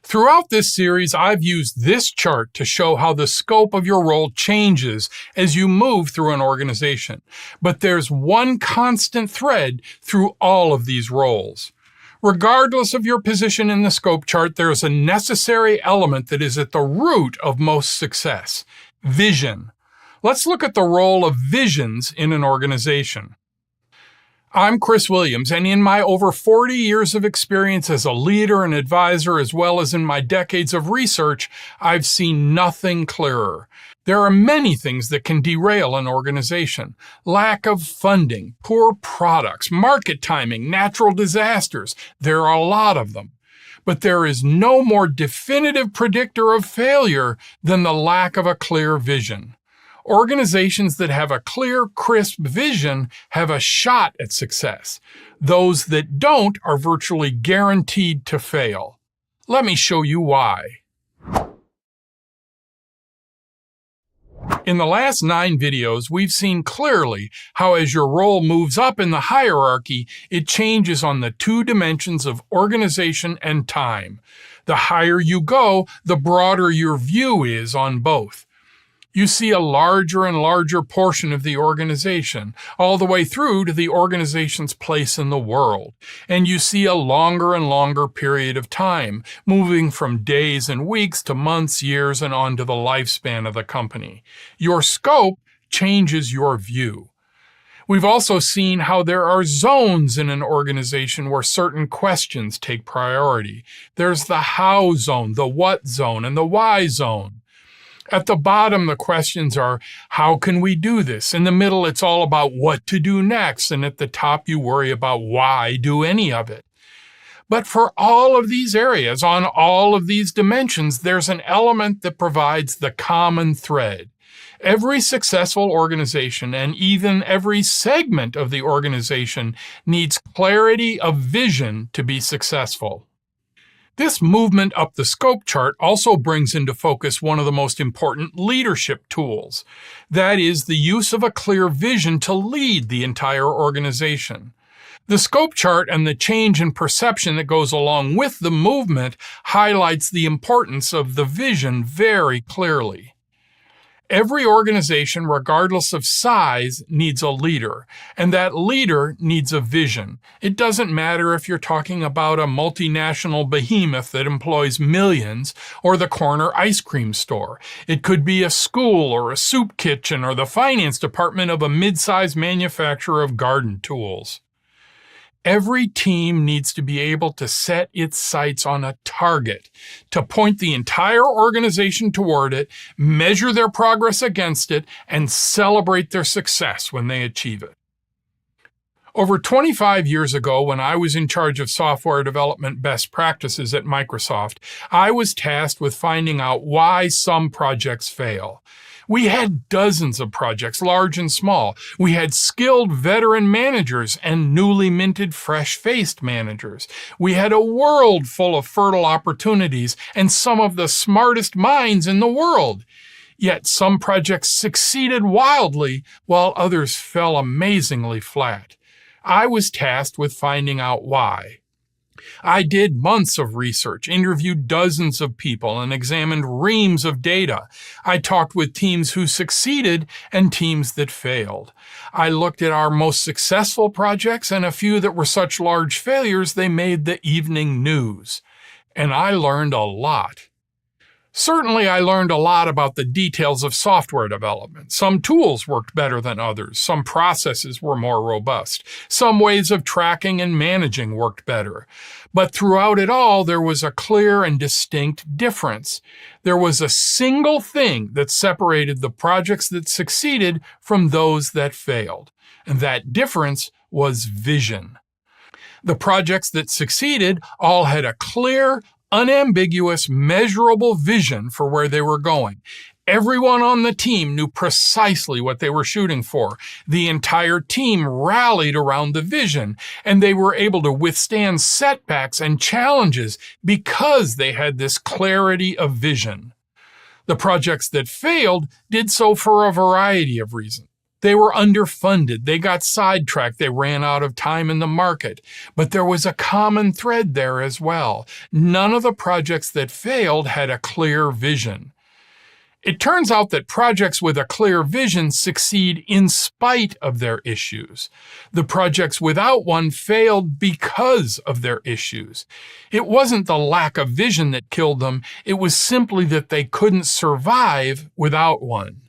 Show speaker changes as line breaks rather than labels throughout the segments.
Throughout this series, I've used this chart to show how the scope of your role changes as you move through an organization. But there's one constant thread through all of these roles. Regardless of your position in the scope chart, there is a necessary element that is at the root of most success: vision. Let's look at the role of visions in an organization. I'm Chris Williams, and in my over 40 years of experience as a leader and advisor, as well as in my decades of research, I've seen nothing clearer. There are many things that can derail an organization: lack of funding, poor products, market timing, natural disasters. There are a lot of them. But there is no more definitive predictor of failure than the lack of a clear vision. Organizations that have a clear, crisp vision have a shot at success. Those that don't are virtually guaranteed to fail. Let me show you why. In the last 9 videos, we've seen clearly how as your role moves up in the hierarchy, it changes on the 2 dimensions of organization and time. The higher you go, the broader your view is on both. You see a larger and larger portion of the organization, all the way through to the organization's place in the world. And you see a longer and longer period of time, moving from days and weeks to months, years, and on to the lifespan of the company. Your scope changes your view. We've also seen how there are zones in an organization where certain questions take priority. There's the how zone, the what zone, and the why zone. At the bottom, the questions are, how can we do this? In the middle, it's all about what to do next. And at the top, you worry about why do any of it. But for all of these areas, on all of these dimensions, there's an element that provides the common thread. Every successful organization, and even every segment of the organization, needs clarity of vision to be successful. This movement up the scope chart also brings into focus one of the most important leadership tools. That is the use of a clear vision to lead the entire organization. The scope chart and the change in perception that goes along with the movement highlights the importance of the vision very clearly. Every organization, regardless of size, needs a leader, and that leader needs a vision. It doesn't matter if you're talking about a multinational behemoth that employs millions or the corner ice cream store. It could be a school or a soup kitchen or the finance department of a mid-sized manufacturer of garden tools. Every team needs to be able to set its sights on a target, to point the entire organization toward it, measure their progress against it, and celebrate their success when they achieve it. Over 25 years ago, when I was in charge of software development best practices at Microsoft, I was tasked with finding out why some projects fail. We had dozens of projects, large and small. We had skilled veteran managers and newly minted fresh-faced managers. We had a world full of fertile opportunities and some of the smartest minds in the world. Yet some projects succeeded wildly, while others fell amazingly flat. I was tasked with finding out why. I did months of research, interviewed dozens of people, and examined reams of data. I talked with teams who succeeded and teams that failed. I looked at our most successful projects and a few that were such large failures they made the evening news. And I learned a lot. Certainly, I learned a lot about the details of software development. Some tools worked better than others. Some processes were more robust. Some ways of tracking and managing worked better. But throughout it all, there was a clear and distinct difference. There was a single thing that separated the projects that succeeded from those that failed. And that difference was vision. The projects that succeeded all had a clear, unambiguous, measurable vision for where they were going. Everyone on the team knew precisely what they were shooting for. The entire team rallied around the vision, and they were able to withstand setbacks and challenges because they had this clarity of vision. The projects that failed did so for a variety of reasons. They were underfunded, they got sidetracked, they ran out of time in the market. But there was a common thread there as well. None of the projects that failed had a clear vision. It turns out that projects with a clear vision succeed in spite of their issues. The projects without one failed because of their issues. It wasn't the lack of vision that killed them, it was simply that they couldn't survive without one.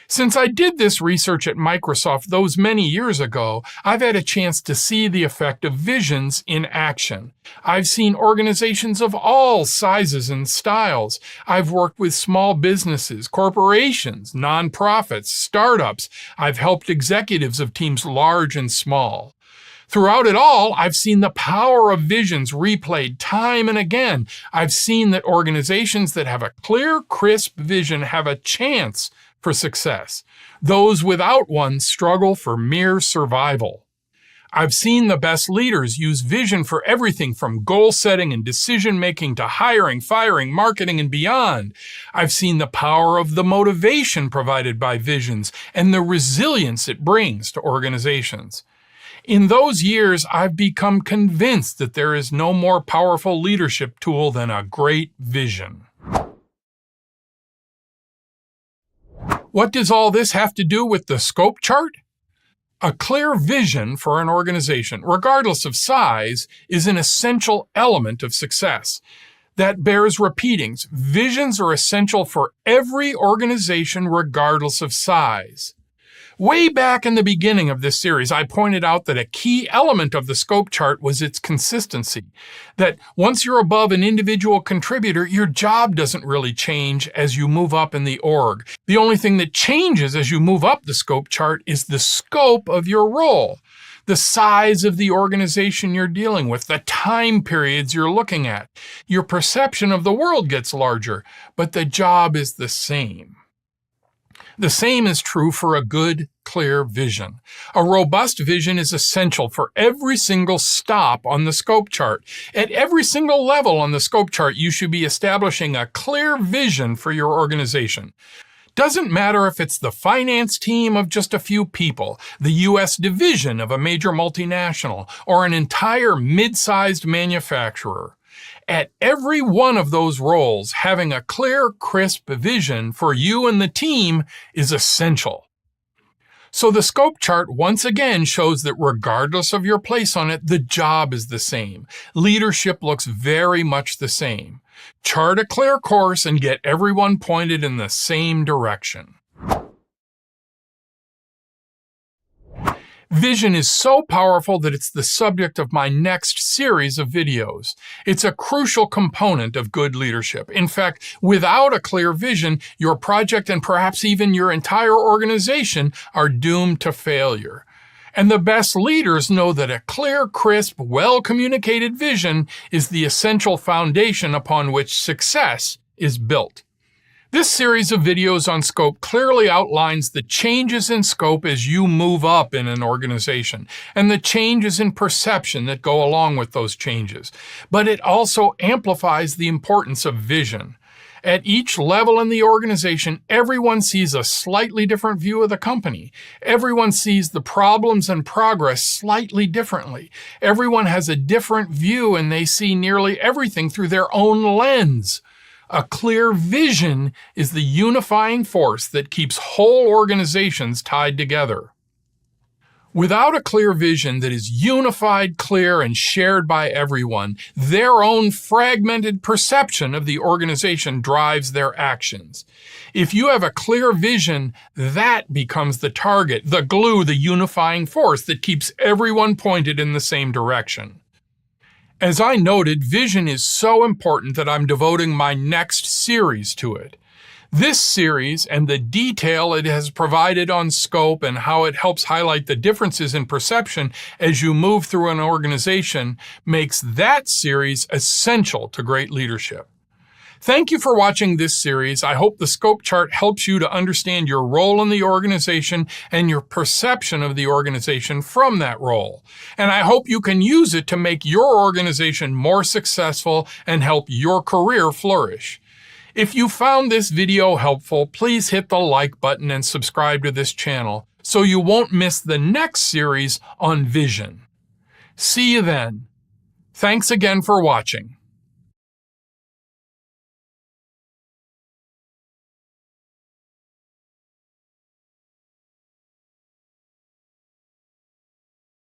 Since I did this research at Microsoft those many years ago, I've had a chance to see the effect of visions in action. I've seen organizations of all sizes and styles. I've worked with small businesses, corporations, nonprofits, startups. I've helped executives of teams large and small. Throughout it all, I've seen the power of visions replayed time and again. I've seen that organizations that have a clear, crisp vision have a chance for success. Those without one struggle for mere survival. I've seen the best leaders use vision for everything from goal setting and decision making to hiring, firing, marketing, and beyond. I've seen the power of the motivation provided by visions and the resilience it brings to organizations. In those years, I've become convinced that there is no more powerful leadership tool than a great vision. What does all this have to do with the scope chart? A clear vision for an organization, regardless of size, is an essential element of success. That bears repeating. Visions are essential for every organization, regardless of size. Way back in the beginning of this series, I pointed out that a key element of the scope chart was its consistency. That once you're above an individual contributor, your job doesn't really change as you move up in the org. The only thing that changes as you move up the scope chart is the scope of your role, the size of the organization you're dealing with, the time periods you're looking at. Your perception of the world gets larger, but the job is the same. The same is true for a good, clear vision. A robust vision is essential for every single stop on the scope chart. At every single level on the scope chart, you should be establishing a clear vision for your organization. Doesn't matter if it's the finance team of just a few people, the U.S. division of a major multinational, or an entire mid-sized manufacturer. At every one of those roles, having a clear, crisp vision for you and the team is essential. So the scope chart once again shows that regardless of your place on it, the job is the same. Leadership looks very much the same. Chart a clear course and get everyone pointed in the same direction. Vision is so powerful that it's the subject of my next series of videos. It's a crucial component of good leadership. In fact, without a clear vision, your project and perhaps even your entire organization are doomed to failure. And the best leaders know that a clear, crisp, well-communicated vision is the essential foundation upon which success is built. This series of videos on scope clearly outlines the changes in scope as you move up in an organization, and the changes in perception that go along with those changes. But it also amplifies the importance of vision. At each level in the organization, everyone sees a slightly different view of the company. Everyone sees the problems and progress slightly differently. Everyone has a different view, and they see nearly everything through their own lens. A clear vision is the unifying force that keeps whole organizations tied together. Without a clear vision that is unified, clear, and shared by everyone, their own fragmented perception of the organization drives their actions. If you have a clear vision, that becomes the target, the glue, the unifying force that keeps everyone pointed in the same direction. As I noted, vision is so important that I'm devoting my next series to it. This series and the detail it has provided on scope and how it helps highlight the differences in perception as you move through an organization makes that series essential to great leadership. Thank you for watching this series. I hope the scope chart helps you to understand your role in the organization and your perception of the organization from that role. And I hope you can use it to make your organization more successful and help your career flourish. If you found this video helpful, please hit the like button and subscribe to this channel. so you won't miss the next series on vision. See you then. Thanks again for watching.